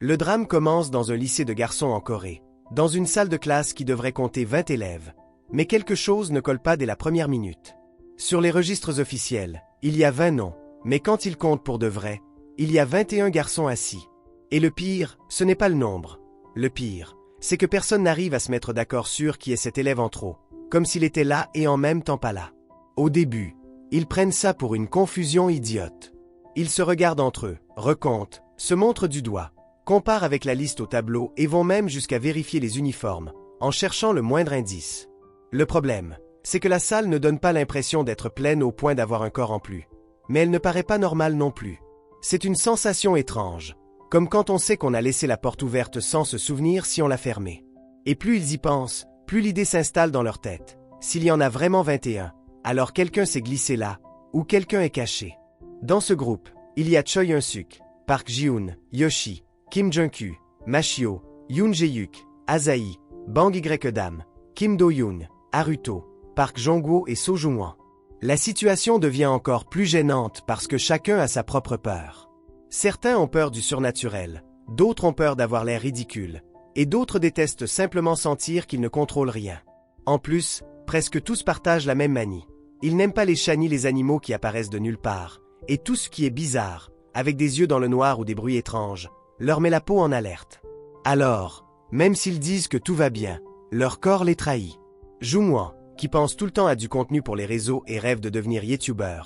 Le drame commence dans un lycée de garçons en Corée, dans une salle de classe qui devrait compter 20 élèves. Mais quelque chose ne colle pas dès la première minute. Sur les registres officiels, il y a 20 noms, mais quand ils comptent pour de vrai, il y a 21 garçons assis. Et le pire, ce n'est pas le nombre. Le pire, c'est que personne n'arrive à se mettre d'accord sur qui est cet élève en trop, comme s'il était là et en même temps pas là. Au début, ils prennent ça pour une confusion idiote. Ils se regardent entre eux, recomptent, se montrent du doigt, comparent avec la liste au tableau et vont même jusqu'à vérifier les uniformes, en cherchant le moindre indice. Le problème, c'est que la salle ne donne pas l'impression d'être pleine au point d'avoir un corps en plus. Mais elle ne paraît pas normale non plus. C'est une sensation étrange, comme quand on sait qu'on a laissé la porte ouverte sans se souvenir si on l'a fermée. Et plus ils y pensent, plus l'idée s'installe dans leur tête. S'il y en a vraiment 21, alors quelqu'un s'est glissé là, ou quelqu'un est caché. Dans ce groupe, il y a Choi Eun-suk, Park Ji-hoon, Yoshi, Kim Jung-kyu, Machio, Yoon Jae-yuk, Asahi, Bang Hye-dam, Kim Do-yoon, Haruto, Park Jong-woo et So Jung-won. La situation devient encore plus gênante parce que chacun a sa propre peur. Certains ont peur du surnaturel, d'autres ont peur d'avoir l'air ridicule, et d'autres détestent simplement sentir qu'ils ne contrôlent rien. En plus, presque tous partagent la même manie. Ils n'aiment pas les chats ni les animaux qui apparaissent de nulle part, et tout ce qui est bizarre, avec des yeux dans le noir ou des bruits étranges, leur met la peau en alerte. Alors, même s'ils disent que tout va bien, leur corps les trahit. Jung-won, qui pense tout le temps à du contenu pour les réseaux et rêve de devenir YouTuber,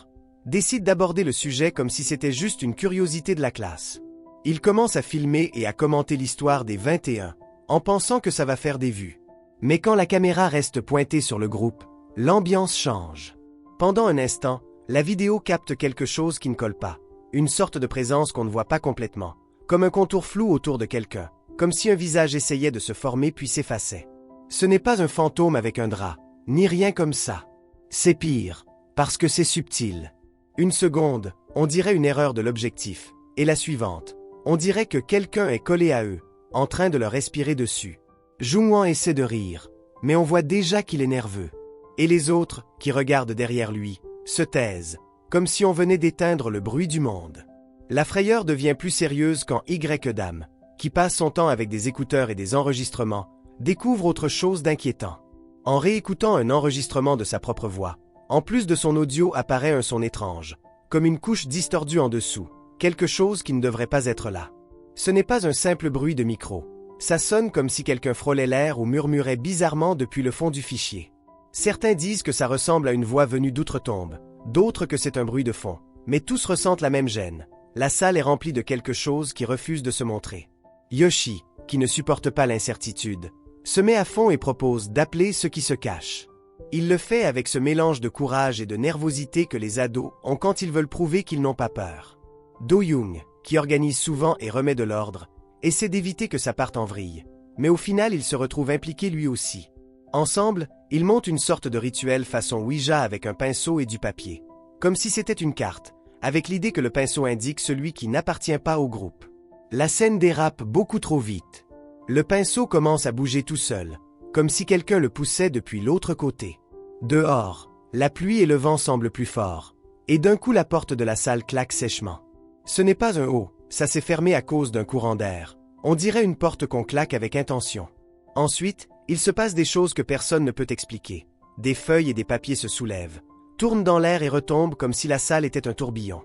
décide d'aborder le sujet comme si c'était juste une curiosité de la classe. Il commence à filmer et à commenter l'histoire des 21, en pensant que ça va faire des vues. Mais quand la caméra reste pointée sur le groupe, l'ambiance change. Pendant un instant, la vidéo capte quelque chose qui ne colle pas, une sorte de présence qu'on ne voit pas complètement, comme un contour flou autour de quelqu'un, comme si un visage essayait de se former puis s'effaçait. Ce n'est pas un fantôme avec un drap, ni rien comme ça. C'est pire, parce que c'est subtil. Une seconde, on dirait une erreur de l'objectif, et la suivante, on dirait que quelqu'un est collé à eux, en train de leur respirer dessus. Jung-won essaie de rire, mais on voit déjà qu'il est nerveux. Et les autres, qui regardent derrière lui, se taisent, comme si on venait d'éteindre le bruit du monde. La frayeur devient plus sérieuse quand Hye-dam, qui passe son temps avec des écouteurs et des enregistrements, découvre autre chose d'inquiétant. En réécoutant un enregistrement de sa propre voix, en plus de son audio apparaît un son étrange, comme une couche distordue en dessous, quelque chose qui ne devrait pas être là. Ce n'est pas un simple bruit de micro, ça sonne comme si quelqu'un frôlait l'air ou murmurait bizarrement depuis le fond du fichier. Certains disent que ça ressemble à une voix venue d'outre-tombe, d'autres que c'est un bruit de fond, mais tous ressentent la même gêne. La salle est remplie de quelque chose qui refuse de se montrer. Yoshi, qui ne supporte pas l'incertitude, se met à fond et propose d'appeler ceux qui se cachent. Il le fait avec ce mélange de courage et de nervosité que les ados ont quand ils veulent prouver qu'ils n'ont pas peur. Do-young, qui organise souvent et remet de l'ordre, essaie d'éviter que ça parte en vrille, mais au final il se retrouve impliqué lui aussi. Ensemble, ils montent une sorte de rituel façon Ouija avec un pinceau et du papier, comme si c'était une carte, avec l'idée que le pinceau indique celui qui n'appartient pas au groupe. La scène dérape beaucoup trop vite. Le pinceau commence à bouger tout seul, comme si quelqu'un le poussait depuis l'autre côté. Dehors, la pluie et le vent semblent plus forts, et d'un coup la porte de la salle claque sèchement. Ce n'est pas un haut, ça s'est fermé à cause d'un courant d'air. On dirait une porte qu'on claque avec intention. Ensuite, il se passe des choses que personne ne peut expliquer. Des feuilles et des papiers se soulèvent, tournent dans l'air et retombent comme si la salle était un tourbillon.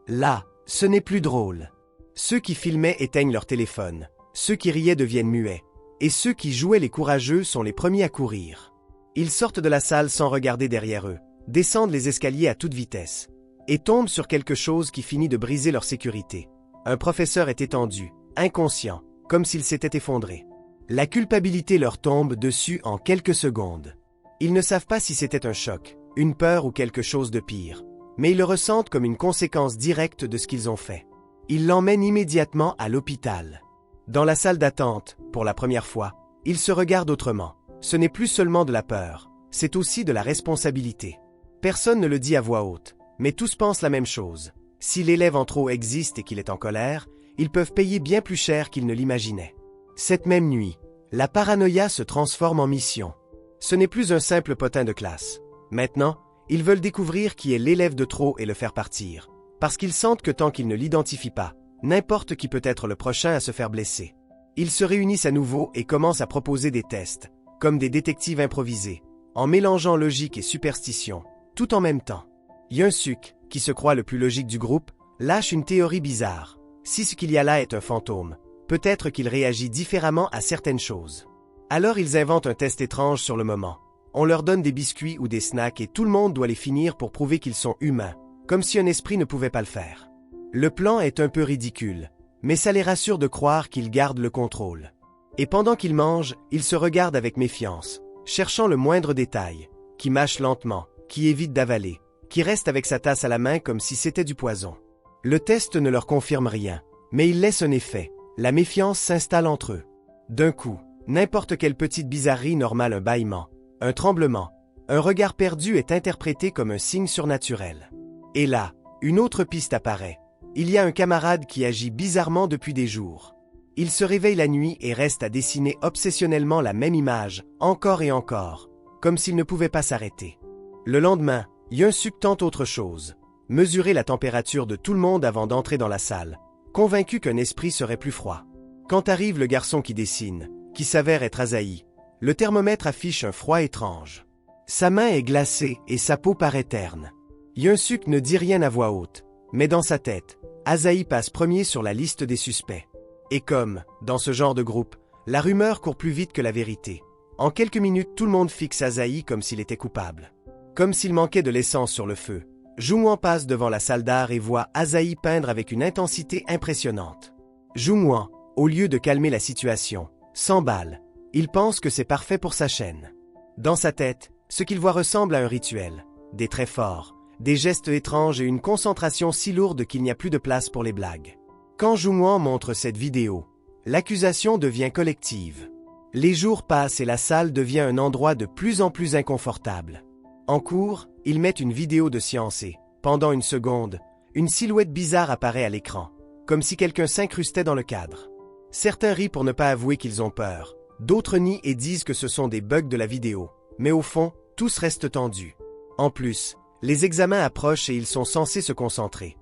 Là, ce n'est plus drôle. Ceux qui filmaient éteignent leur téléphone, ceux qui riaient deviennent muets, et ceux qui jouaient les courageux sont les premiers à courir. Ils sortent de la salle sans regarder derrière eux, descendent les escaliers à toute vitesse, et tombent sur quelque chose qui finit de briser leur sécurité. Un professeur est étendu, inconscient, comme s'il s'était effondré. La culpabilité leur tombe dessus en quelques secondes. Ils ne savent pas si c'était un choc, une peur ou quelque chose de pire, mais ils le ressentent comme une conséquence directe de ce qu'ils ont fait. Ils l'emmènent immédiatement à l'hôpital. Dans la salle d'attente, pour la première fois, ils se regardent autrement. Ce n'est plus seulement de la peur, c'est aussi de la responsabilité. Personne ne le dit à voix haute, mais tous pensent la même chose. Si l'élève en trop existe et qu'il est en colère, ils peuvent payer bien plus cher qu'ils ne l'imaginaient. Cette même nuit, la paranoïa se transforme en mission. Ce n'est plus un simple potin de classe. Maintenant, ils veulent découvrir qui est l'élève de trop et le faire partir, parce qu'ils sentent que tant qu'ils ne l'identifient pas, N'importe qui peut être le prochain à se faire blesser. Ils se réunissent à nouveau et commencent à proposer des tests, comme des détectives improvisés, en mélangeant logique et superstition, tout en même temps. Yoon-suk, qui se croit le plus logique du groupe, lâche une théorie bizarre. Si ce qu'il y a là est un fantôme, peut-être qu'il réagit différemment à certaines choses. Alors ils inventent un test étrange sur le moment. On leur donne des biscuits ou des snacks et tout le monde doit les finir pour prouver qu'ils sont humains, comme si un esprit ne pouvait pas le faire. Le plan est un peu ridicule, mais ça les rassure de croire qu'ils gardent le contrôle. Et pendant qu'ils mangent, ils se regardent avec méfiance, cherchant le moindre détail, qui mâche lentement, qui évite d'avaler, qui reste avec sa tasse à la main comme si c'était du poison. Le test ne leur confirme rien, mais il laisse un effet. La méfiance s'installe entre eux. D'un coup, n'importe quelle petite bizarrerie normale, un bâillement, un tremblement, un regard perdu est interprété comme un signe surnaturel. Et là, une autre piste apparaît. Il y a un camarade qui agit bizarrement depuis des jours. Il se réveille la nuit et reste à dessiner obsessionnellement la même image, encore et encore, comme s'il ne pouvait pas s'arrêter. Le lendemain, Yoon-suk tente autre chose, mesurer la température de tout le monde avant d'entrer dans la salle, convaincu qu'un esprit serait plus froid. Quand arrive le garçon qui dessine, qui s'avère être Asahi, le thermomètre affiche un froid étrange. Sa main est glacée et sa peau paraît terne. Yoon-suk ne dit rien à voix haute, mais dans sa tête, Asahi passe premier sur la liste des suspects. Et comme, dans ce genre de groupe, la rumeur court plus vite que la vérité. En quelques minutes, tout le monde fixe Asahi comme s'il était coupable. Comme s'il manquait de l'essence sur le feu, Jungwon passe devant la salle d'art et voit Asahi peindre avec une intensité impressionnante. Jungwon, au lieu de calmer la situation, s'emballe. Il pense que c'est parfait pour sa chaîne. Dans sa tête, ce qu'il voit ressemble à un rituel. Des traits forts, des gestes étranges et une concentration si lourde qu'il n'y a plus de place pour les blagues. Quand Jungwon montre cette vidéo, l'accusation devient collective. Les jours passent et la salle devient un endroit de plus en plus inconfortable. En cours, ils mettent une vidéo de séance et, pendant une seconde, une silhouette bizarre apparaît à l'écran, comme si quelqu'un s'incrustait dans le cadre. Certains rient pour ne pas avouer qu'ils ont peur, d'autres nient et disent que ce sont des bugs de la vidéo, mais au fond, tous restent tendus. En plus, les examens approchent et ils sont censés se concentrer.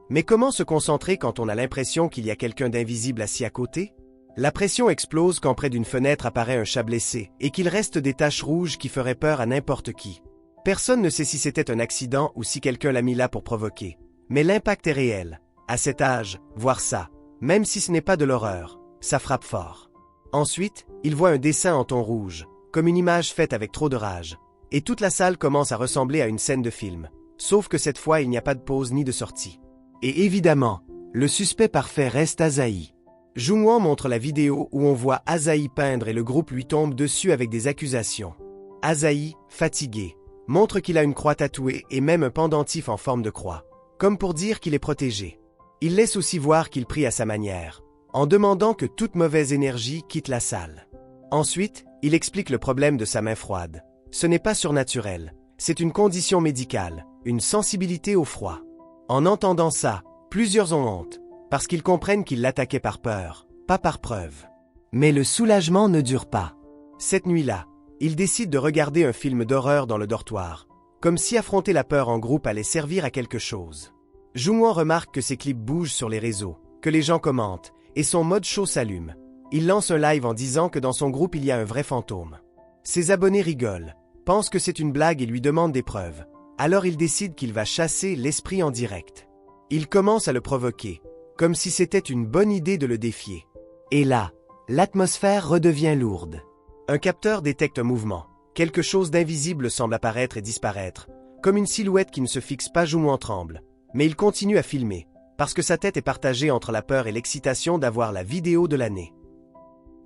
Mais comment se concentrer quand on a l'impression qu'il y a quelqu'un d'invisible assis à côté? La pression explose quand près d'une fenêtre apparaît un chat blessé et qu'il reste des taches rouges qui feraient peur à n'importe qui. Personne ne sait si c'était un accident ou si quelqu'un l'a mis là pour provoquer. Mais l'impact est réel. À cet âge, voir ça, même si ce n'est pas de l'horreur, ça frappe fort. Ensuite, il voit un dessin en ton rouge, comme une image faite avec trop de rage. Et toute la salle commence à ressembler à une scène de film. Sauf que cette fois, il n'y a pas de pause ni de sortie. Et évidemment, le suspect parfait reste Asahi. Jungwon montre la vidéo où on voit Asahi peindre et le groupe lui tombe dessus avec des accusations. Asahi, fatigué, montre qu'il a une croix tatouée et même un pendentif en forme de croix, comme pour dire qu'il est protégé. Il laisse aussi voir qu'il prie à sa manière, en demandant que toute mauvaise énergie quitte la salle. Ensuite, il explique le problème de sa main froide. Ce n'est pas surnaturel, c'est une condition médicale, une sensibilité au froid. En entendant ça, plusieurs ont honte, parce qu'ils comprennent qu'il l'attaquait par peur, pas par preuve. Mais le soulagement ne dure pas. Cette nuit-là, ils décident de regarder un film d'horreur dans le dortoir, comme si affronter la peur en groupe allait servir à quelque chose. Jungwon remarque que ses clips bougent sur les réseaux, que les gens commentent, et son mode show s'allume. Il lance un live en disant que dans son groupe il y a un vrai fantôme. Ses abonnés rigolent, pensent que c'est une blague et lui demandent des preuves. Alors il décide qu'il va chasser l'esprit en direct. Il commence à le provoquer, comme si c'était une bonne idée de le défier. Et là, l'atmosphère redevient lourde. Un capteur détecte un mouvement. Quelque chose d'invisible semble apparaître et disparaître, comme une silhouette qui ne se fixe pas. Jungwon tremble. Mais il continue à filmer, parce que sa tête est partagée entre la peur et l'excitation d'avoir la vidéo de l'année.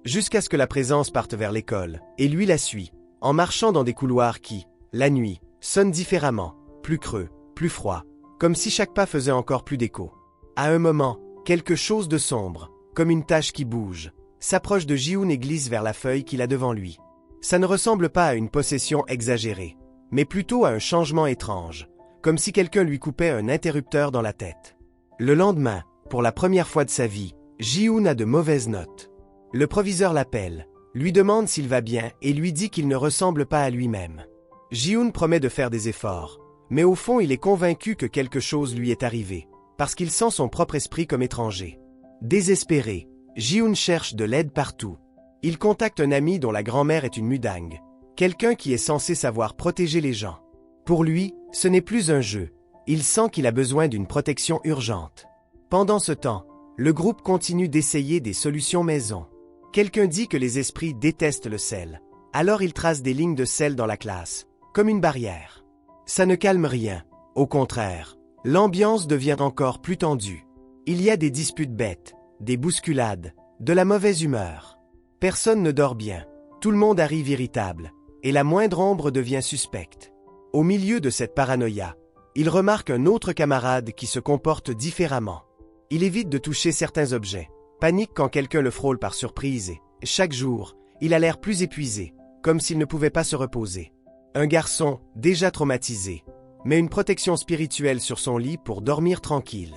Jusqu'à ce que la présence parte vers l'école, et lui la suit, en marchant dans des couloirs qui, la nuit, sonnent différemment, plus creux, plus froids, comme si chaque pas faisait encore plus d'écho. À un moment, quelque chose de sombre, comme une tache qui bouge, s'approche de Ji-hoon et glisse vers la feuille qu'il a devant lui. Ça ne ressemble pas à une possession exagérée, mais plutôt à un changement étrange, comme si quelqu'un lui coupait un interrupteur dans la tête. Le lendemain, pour la première fois de sa vie, Ji-hoon a de mauvaises notes. Le proviseur l'appelle, lui demande s'il va bien et lui dit qu'il ne ressemble pas à lui-même. Ji-hoon promet de faire des efforts, mais au fond il est convaincu que quelque chose lui est arrivé, parce qu'il sent son propre esprit comme étranger. Désespéré, Ji-hoon cherche de l'aide partout. Il contacte un ami dont la grand-mère est une mudangue, quelqu'un qui est censé savoir protéger les gens. Pour lui, ce n'est plus un jeu. Il sent qu'il a besoin d'une protection urgente. Pendant ce temps, le groupe continue d'essayer des solutions maison. Quelqu'un dit que les esprits détestent le sel. Alors il trace des lignes de sel dans la classe, comme une barrière. Ça ne calme rien. Au contraire, l'ambiance devient encore plus tendue. Il y a des disputes bêtes, des bousculades, de la mauvaise humeur. Personne ne dort bien. Tout le monde arrive irritable, et la moindre ombre devient suspecte. Au milieu de cette paranoïa, il remarque un autre camarade qui se comporte différemment. Il évite de toucher certains objets, panique quand quelqu'un le frôle par surprise et, chaque jour, il a l'air plus épuisé, comme s'il ne pouvait pas se reposer. Un garçon, déjà traumatisé, met une protection spirituelle sur son lit pour dormir tranquille.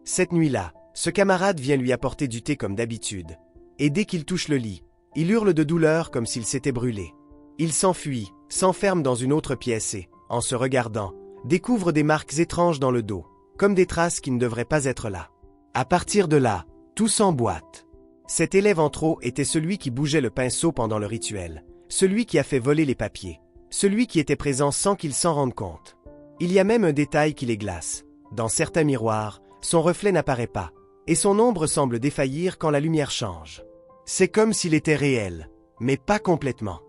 Cette nuit-là, ce camarade vient lui apporter du thé comme d'habitude, et dès qu'il touche le lit, il hurle de douleur comme s'il s'était brûlé. Il s'enfuit, s'enferme dans une autre pièce et, en se regardant, découvre des marques étranges dans le dos, comme des traces qui ne devraient pas être là. À partir de là, tout s'emboîte. Cet élève en trop était celui qui bougeait le pinceau pendant le rituel, celui qui a fait voler les papiers, celui qui était présent sans qu'il s'en rende compte. Il y a même un détail qui les glace. Dans certains miroirs, son reflet n'apparaît pas, et son ombre semble défaillir quand la lumière change. C'est comme s'il était réel, mais pas complètement.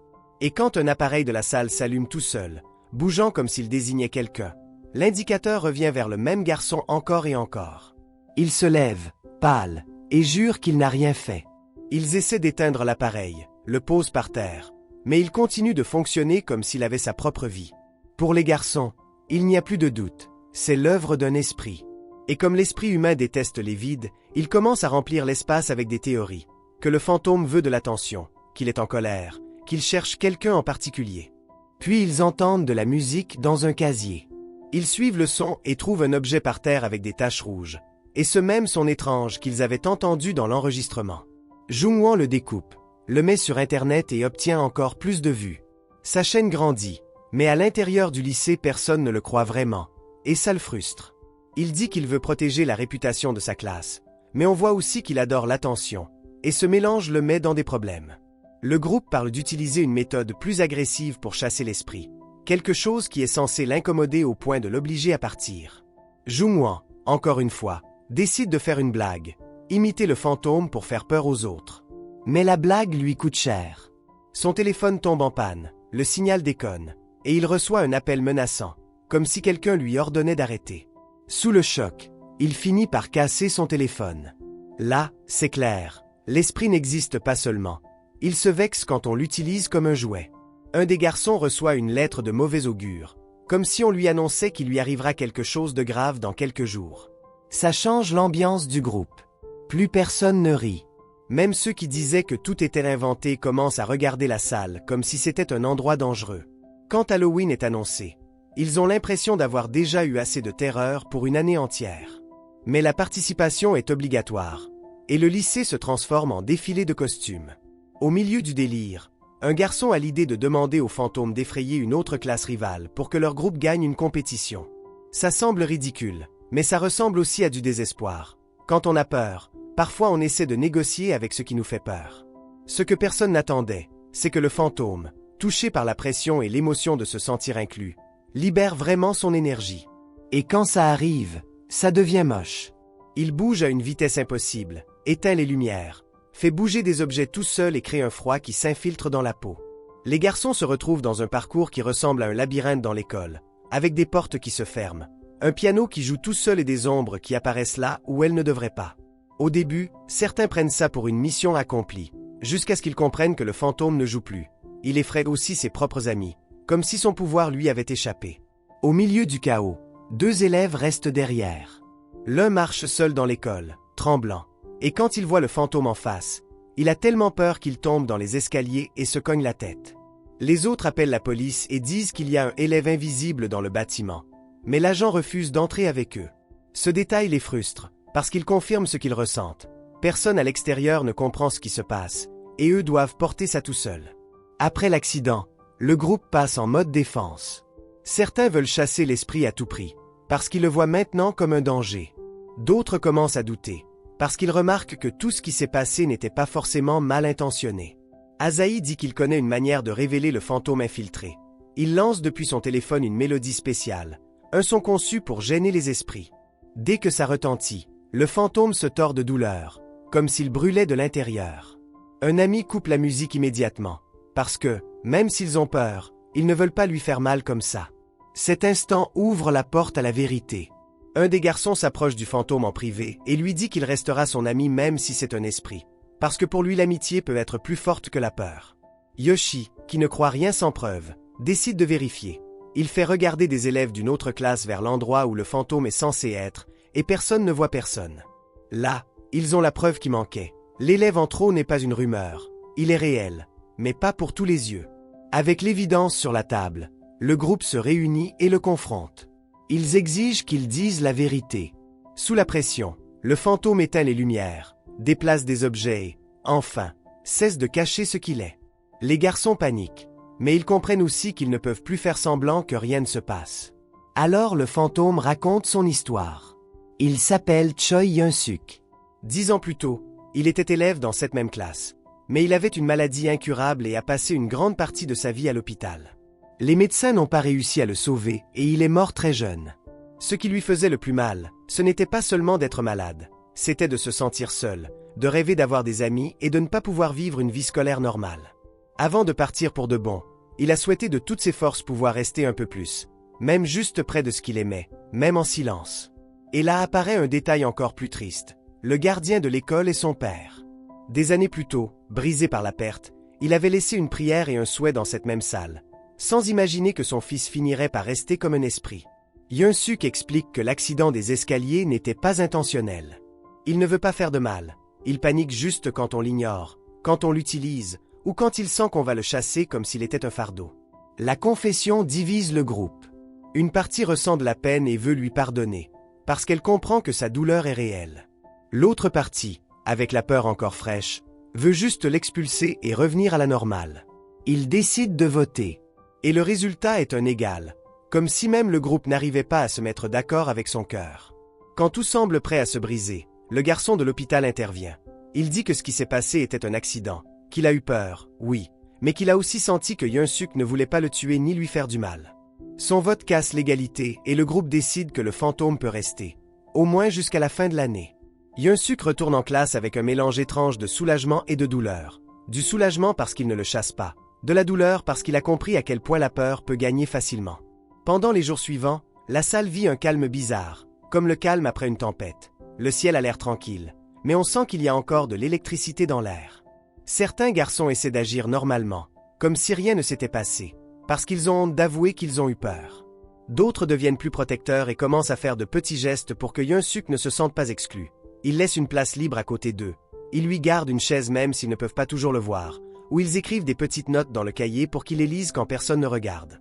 Et quand un appareil de la salle s'allume tout seul, bougeant comme s'il désignait quelqu'un, l'indicateur revient vers le même garçon encore et encore. Il se lève, pâle, et jure qu'il n'a rien fait. Ils essaient d'éteindre l'appareil, le posent par terre, mais il continue de fonctionner comme s'il avait sa propre vie. Pour les garçons, il n'y a plus de doute, c'est l'œuvre d'un esprit. Et comme l'esprit humain déteste les vides, il commence à remplir l'espace avec des théories, que le fantôme veut de l'attention, qu'il est en colère, qu'il cherche quelqu'un en particulier. Puis ils entendent de la musique dans un casier. Ils suivent le son et trouvent un objet par terre avec des taches rouges, et ce même son étrange qu'ils avaient entendu dans l'enregistrement. Jung-won le découpe, le met sur Internet et obtient encore plus de vues. Sa chaîne grandit, mais à l'intérieur du lycée personne ne le croit vraiment, et ça le frustre. Il dit qu'il veut protéger la réputation de sa classe, mais on voit aussi qu'il adore l'attention, et ce mélange le met dans des problèmes. Le groupe parle d'utiliser une méthode plus agressive pour chasser l'esprit, quelque chose qui est censé l'incommoder au point de l'obliger à partir. Jung-won, encore une fois, décide de faire une blague, imiter le fantôme pour faire peur aux autres. Mais la blague lui coûte cher. Son téléphone tombe en panne, le signal déconne, et il reçoit un appel menaçant, comme si quelqu'un lui ordonnait d'arrêter. Sous le choc, il finit par casser son téléphone. Là, c'est clair, l'esprit n'existe pas seulement. Il se vexe quand on l'utilise comme un jouet. Un des garçons reçoit une lettre de mauvais augure, comme si on lui annonçait qu'il lui arrivera quelque chose de grave dans quelques jours. Ça change l'ambiance du groupe. Plus personne ne rit. Même ceux qui disaient que tout était inventé commencent à regarder la salle comme si c'était un endroit dangereux. Quand Halloween est annoncé, ils ont l'impression d'avoir déjà eu assez de terreur pour une année entière. Mais la participation est obligatoire, et le lycée se transforme en défilé de costumes. Au milieu du délire, un garçon a l'idée de demander aux fantômes d'effrayer une autre classe rivale pour que leur groupe gagne une compétition. Ça semble ridicule, mais ça ressemble aussi à du désespoir. Quand on a peur, parfois on essaie de négocier avec ce qui nous fait peur. Ce que personne n'attendait, c'est que le fantôme, touché par la pression et l'émotion de se sentir inclus, libère vraiment son énergie. Et quand ça arrive, ça devient moche. Il bouge à une vitesse impossible, éteint les lumières, fait bouger des objets tout seul et crée un froid qui s'infiltre dans la peau. Les garçons se retrouvent dans un parcours qui ressemble à un labyrinthe dans l'école, avec des portes qui se ferment, un piano qui joue tout seul et des ombres qui apparaissent là où elles ne devraient pas. Au début, certains prennent ça pour une mission accomplie, jusqu'à ce qu'ils comprennent que le fantôme ne joue plus. Il effraie aussi ses propres amis, comme si son pouvoir lui avait échappé. Au milieu du chaos, deux élèves restent derrière. L'un marche seul dans l'école, tremblant, et quand il voit le fantôme en face, il a tellement peur qu'il tombe dans les escaliers et se cogne la tête. Les autres appellent la police et disent qu'il y a un élève invisible dans le bâtiment, mais l'agent refuse d'entrer avec eux. Ce détail les frustre, parce qu'ils confirment ce qu'ils ressentent. Personne à l'extérieur ne comprend ce qui se passe, et eux doivent porter ça tout seuls. Après l'accident, le groupe passe en mode défense. Certains veulent chasser l'esprit à tout prix, parce qu'ils le voient maintenant comme un danger. D'autres commencent à douter, parce qu'il remarque que tout ce qui s'est passé n'était pas forcément mal intentionné. Asahi dit qu'il connaît une manière de révéler le fantôme infiltré. Il lance depuis son téléphone une mélodie spéciale, un son conçu pour gêner les esprits. Dès que ça retentit, le fantôme se tord de douleur, comme s'il brûlait de l'intérieur. Un ami coupe la musique immédiatement, parce que, même s'ils ont peur, ils ne veulent pas lui faire mal comme ça. Cet instant ouvre la porte à la vérité. Un des garçons s'approche du fantôme en privé et lui dit qu'il restera son ami même si c'est un esprit, parce que pour lui l'amitié peut être plus forte que la peur. Yoshi, qui ne croit rien sans preuve, décide de vérifier. Il fait regarder des élèves d'une autre classe vers l'endroit où le fantôme est censé être, et personne ne voit personne. Là, ils ont la preuve qui manquait. L'élève en trop n'est pas une rumeur, il est réel, mais pas pour tous les yeux. Avec l'évidence sur la table, le groupe se réunit et le confronte. Ils exigent qu'il dise la vérité. Sous la pression, le fantôme éteint les lumières, déplace des objets et, enfin, cesse de cacher ce qu'il est. Les garçons paniquent, mais ils comprennent aussi qu'ils ne peuvent plus faire semblant que rien ne se passe. Alors le fantôme raconte son histoire. Il s'appelle Choi Young-suk. 10 ans plus tôt, il était élève dans cette même classe, mais il avait une maladie incurable et a passé une grande partie de sa vie à l'hôpital. Les médecins n'ont pas réussi à le sauver et il est mort très jeune. Ce qui lui faisait le plus mal, ce n'était pas seulement d'être malade, c'était de se sentir seul, de rêver d'avoir des amis et de ne pas pouvoir vivre une vie scolaire normale. Avant de partir pour de bon, il a souhaité de toutes ses forces pouvoir rester un peu plus, même juste près de ce qu'il aimait, même en silence. Et là apparaît un détail encore plus triste, le gardien de l'école et son père. Des années plus tôt, brisé par la perte, il avait laissé une prière et un souhait dans cette même salle, sans imaginer que son fils finirait par rester comme un esprit. Young-suk explique que l'accident des escaliers n'était pas intentionnel. Il ne veut pas faire de mal, il panique juste quand on l'ignore, quand on l'utilise, ou quand il sent qu'on va le chasser comme s'il était un fardeau. La confession divise le groupe. Une partie ressent de la peine et veut lui pardonner, parce qu'elle comprend que sa douleur est réelle. L'autre partie, avec la peur encore fraîche, veut juste l'expulser et revenir à la normale. Il décide de voter. Et le résultat est un égal, comme si même le groupe n'arrivait pas à se mettre d'accord avec son cœur. Quand tout semble prêt à se briser, le garçon de l'hôpital intervient. Il dit que ce qui s'est passé était un accident, qu'il a eu peur, oui, mais qu'il a aussi senti que Young-suk ne voulait pas le tuer ni lui faire du mal. Son vote casse l'égalité et le groupe décide que le fantôme peut rester, au moins jusqu'à la fin de l'année. Young-suk retourne en classe avec un mélange étrange de soulagement et de douleur. Du soulagement parce qu'il ne le chasse pas, de la douleur parce qu'il a compris à quel point la peur peut gagner facilement. Pendant les jours suivants, la salle vit un calme bizarre, comme le calme après une tempête. Le ciel a l'air tranquille, mais on sent qu'il y a encore de l'électricité dans l'air. Certains garçons essaient d'agir normalement, comme si rien ne s'était passé, parce qu'ils ont honte d'avouer qu'ils ont eu peur. D'autres deviennent plus protecteurs et commencent à faire de petits gestes pour que Young-suk ne se sente pas exclu. Ils laissent une place libre à côté d'eux. Ils lui gardent une chaise même s'ils ne peuvent pas toujours le voir, ou ils écrivent des petites notes dans le cahier pour qu'il les lise quand personne ne regarde.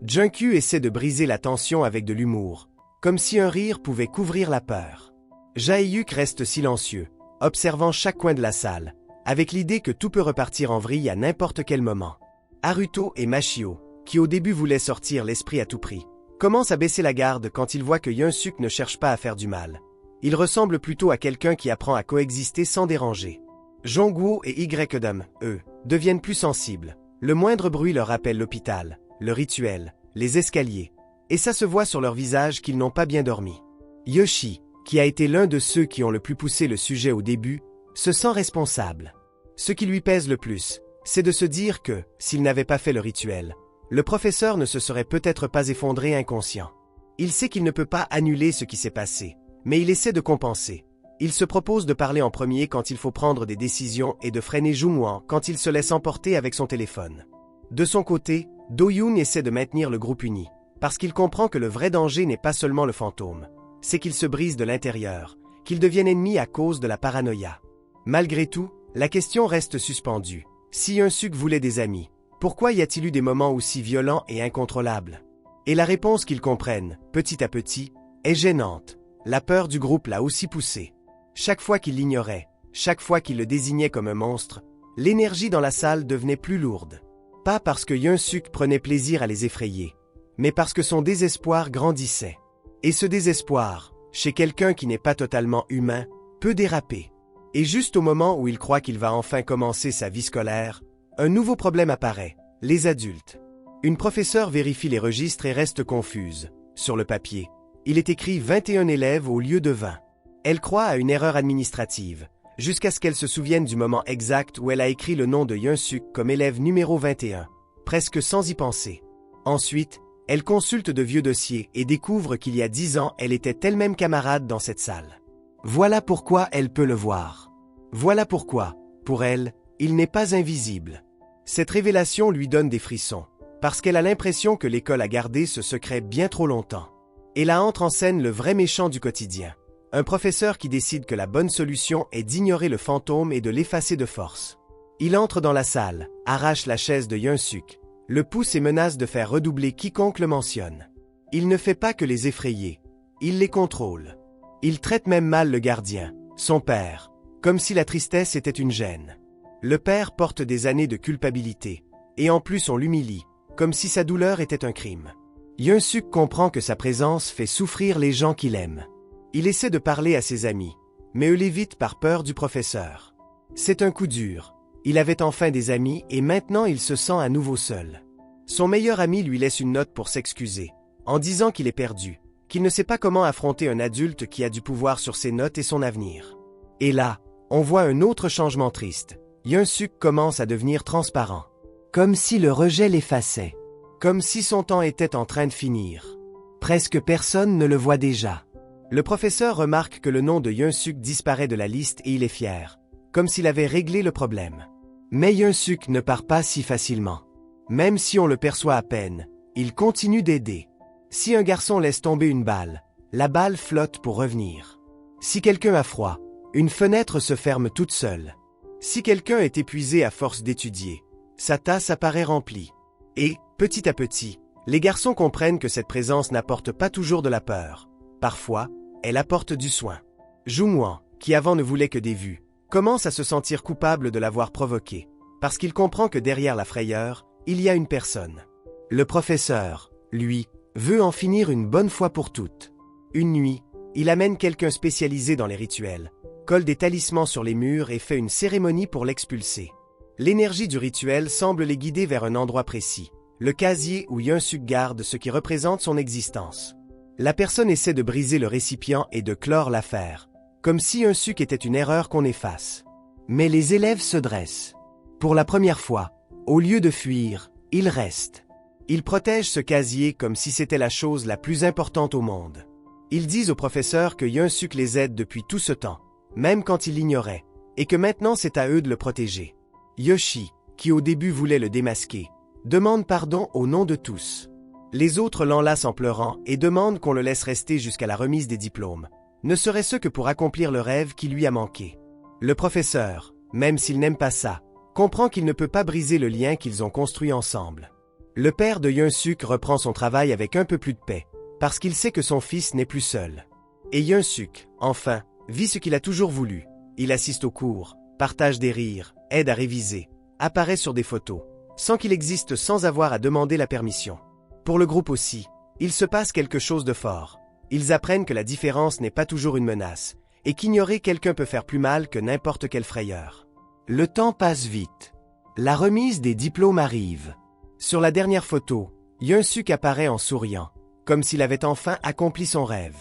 Junkyu essaie de briser la tension avec de l'humour, comme si un rire pouvait couvrir la peur. Jae-yuk reste silencieux, observant chaque coin de la salle, avec l'idée que tout peut repartir en vrille à n'importe quel moment. Haruto et Mashio, qui au début voulaient sortir l'esprit à tout prix, commencent à baisser la garde quand ils voient que Young-suk ne cherche pas à faire du mal. Il ressemble plutôt à quelqu'un qui apprend à coexister sans déranger. Jongwoo et Ydam, eux, deviennent plus sensibles. Le moindre bruit leur rappelle l'hôpital, le rituel, les escaliers, et ça se voit sur leur visage qu'ils n'ont pas bien dormi. Yoshi, qui a été l'un de ceux qui ont le plus poussé le sujet au début, se sent responsable. Ce qui lui pèse le plus, c'est de se dire que, s'il n'avait pas fait le rituel, le professeur ne se serait peut-être pas effondré inconscient. Il sait qu'il ne peut pas annuler ce qui s'est passé, mais il essaie de compenser. Il se propose de parler en premier quand il faut prendre des décisions et de freiner Jungwon quand il se laisse emporter avec son téléphone. De son côté, Do-yoon essaie de maintenir le groupe uni, parce qu'il comprend que le vrai danger n'est pas seulement le fantôme, c'est qu'il se brise de l'intérieur, qu'il devienne ennemi à cause de la paranoïa. Malgré tout, la question reste suspendue. Si Young-suk voulait des amis, pourquoi y a-t-il eu des moments aussi violents et incontrôlables? Et la réponse qu'ils comprennent, petit à petit, est gênante. La peur du groupe l'a aussi poussé. Chaque fois qu'il l'ignorait, chaque fois qu'il le désignait comme un monstre, l'énergie dans la salle devenait plus lourde. Pas parce que Young-suk prenait plaisir à les effrayer, mais parce que son désespoir grandissait. Et ce désespoir, chez quelqu'un qui n'est pas totalement humain, peut déraper. Et juste au moment où il croit qu'il va enfin commencer sa vie scolaire, un nouveau problème apparaît, les adultes. Une professeure vérifie les registres et reste confuse. Sur le papier, il est écrit 21 élèves au lieu de 20. Elle croit à une erreur administrative, jusqu'à ce qu'elle se souvienne du moment exact où elle a écrit le nom de Young-suk comme élève numéro 21, presque sans y penser. Ensuite, elle consulte de vieux dossiers et découvre qu'il y a 10 ans, elle était elle-même camarade dans cette salle. Voilà pourquoi elle peut le voir. Voilà pourquoi, pour elle, il n'est pas invisible. Cette révélation lui donne des frissons, parce qu'elle a l'impression que l'école a gardé ce secret bien trop longtemps. Et là entre en scène le vrai méchant du quotidien. Un professeur qui décide que la bonne solution est d'ignorer le fantôme et de l'effacer de force. Il entre dans la salle, arrache la chaise de Young-suk, le pousse et menace de faire redoubler quiconque le mentionne. Il ne fait pas que les effrayer, il les contrôle. Il traite même mal le gardien, son père, comme si la tristesse était une gêne. Le père porte des années de culpabilité, et en plus on l'humilie, comme si sa douleur était un crime. Young-suk comprend que sa présence fait souffrir les gens qu'il aime. Il essaie de parler à ses amis, mais eux l'évitent par peur du professeur. C'est un coup dur. Il avait enfin des amis et maintenant il se sent à nouveau seul. Son meilleur ami lui laisse une note pour s'excuser, en disant qu'il est perdu, qu'il ne sait pas comment affronter un adulte qui a du pouvoir sur ses notes et son avenir. Et là, on voit un autre changement triste. Young-suk commence à devenir transparent. Comme si le rejet l'effaçait. Comme si son temps était en train de finir. Presque personne ne le voit déjà. Le professeur remarque que le nom de Young-suk disparaît de la liste et il est fier, comme s'il avait réglé le problème. Mais Young-suk ne part pas si facilement. Même si on le perçoit à peine, il continue d'aider. Si un garçon laisse tomber une balle, la balle flotte pour revenir. Si quelqu'un a froid, une fenêtre se ferme toute seule. Si quelqu'un est épuisé à force d'étudier, sa tasse apparaît remplie. Et, petit à petit, les garçons comprennent que cette présence n'apporte pas toujours de la peur. Parfois, elle apporte du soin. Jungwon, qui avant ne voulait que des vues, commence à se sentir coupable de l'avoir provoqué, parce qu'il comprend que derrière la frayeur, il y a une personne. Le professeur, lui, veut en finir une bonne fois pour toutes. Une nuit, il amène quelqu'un spécialisé dans les rituels, colle des talismans sur les murs et fait une cérémonie pour l'expulser. L'énergie du rituel semble les guider vers un endroit précis, le casier où Young-suk garde ce qui représente son existence. La personne essaie de briser le récipient et de clore l'affaire, comme si Young-suk était une erreur qu'on efface. Mais les élèves se dressent. Pour la première fois, au lieu de fuir, ils restent. Ils protègent ce casier comme si c'était la chose la plus importante au monde. Ils disent au professeur que Young-suk les aide depuis tout ce temps, même quand il l'ignorait, et que maintenant c'est à eux de le protéger. Yoshi, qui au début voulait le démasquer, demande pardon au nom de tous. Les autres l'enlacent en pleurant et demandent qu'on le laisse rester jusqu'à la remise des diplômes, ne serait-ce que pour accomplir le rêve qui lui a manqué. Le professeur, même s'il n'aime pas ça, comprend qu'il ne peut pas briser le lien qu'ils ont construit ensemble. Le père de Young-suk reprend son travail avec un peu plus de paix, parce qu'il sait que son fils n'est plus seul. Et Young-suk, enfin, vit ce qu'il a toujours voulu. Il assiste aux cours, partage des rires, aide à réviser, apparaît sur des photos, sans qu'il existe sans avoir à demander la permission. Pour le groupe aussi, il se passe quelque chose de fort. Ils apprennent que la différence n'est pas toujours une menace, et qu'ignorer quelqu'un peut faire plus mal que n'importe quelle frayeur. Le temps passe vite. La remise des diplômes arrive. Sur la dernière photo, Young-suk apparaît en souriant, comme s'il avait enfin accompli son rêve.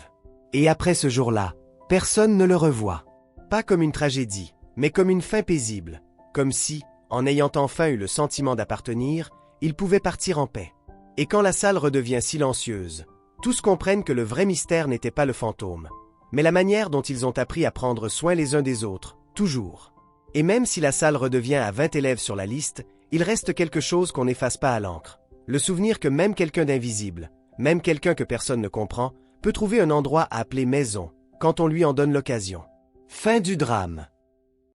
Et après ce jour-là, personne ne le revoit. Pas comme une tragédie, mais comme une fin paisible, comme si, en ayant enfin eu le sentiment d'appartenir, il pouvait partir en paix. Et quand la salle redevient silencieuse, tous comprennent que le vrai mystère n'était pas le fantôme, mais la manière dont ils ont appris à prendre soin les uns des autres, toujours. Et même si la salle redevient à 20 élèves sur la liste, il reste quelque chose qu'on n'efface pas à l'encre. Le souvenir que même quelqu'un d'invisible, même quelqu'un que personne ne comprend, peut trouver un endroit à appeler maison, quand on lui en donne l'occasion. Fin du drame.